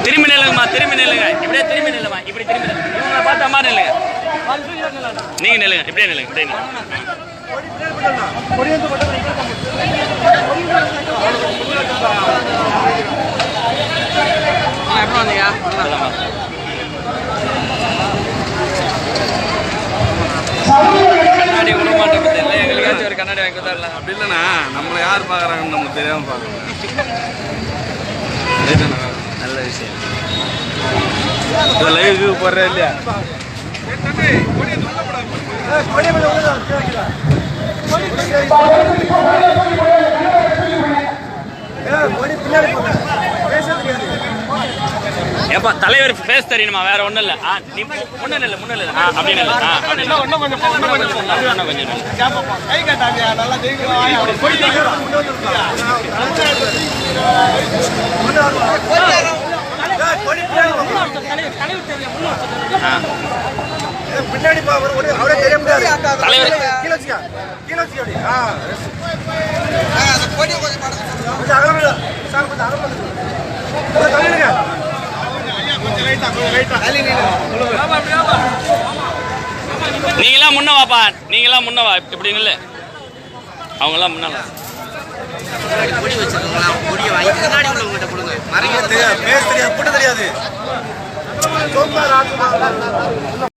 திரும்பி நில்லுங்கம்மா, திரும்பி நில்லுங்க. இப்படியே திரும்பி நில்லுமா, இப்படி திரும்பி நில்லுங்க. இவங்களை பார்த்த மாதிரி நில்லுங்க. நீங்க நில்லுங்க, இப்படியே நில்லுங்க, இப்படியே நில்லுங்க. எப்போ வந்தீங்க? கண்ணாடி விட மாட்டோம் இல்லை, எங்களுக்காச்சும் ஒரு கண்ணாடி வாங்கி கொடுத்தாருல. அப்படி இல்லைண்ணா, நம்மளை யார் பார்க்குறாங்கன்னு நம்ம தெரியாமல் பார்க்கணும். நல்ல விஷயம். லைவுக்கு போடுறேன் இல்லையா? ஏப்பா தலைவர் பேச தெரியணுமா? வேற ஒண்ணும் இல்ல. நீ முன்ன இல்ல முன்ன இல்ல அப்படின்னு இல்ல. இன்னும் கொஞ்சம் கை கட்டாங்க. நல்லா பின்னாடி அவரே தெரிய முடியாது. தலைவர் நீங்களாம் முன்ன வாப்பா, நீங்களாம் முன்ன வா. இப்படி இல்ல, அவங்களாம் முன்னால கொடி வச்சிருக்கலாம். கொடியை வாங்கி கண்ணாடி உள்ளவங்ககிட்ட கொடுங்க. மறைக்க தெரியாது, பேச தெரியாது, கூட்ட தெரியாது.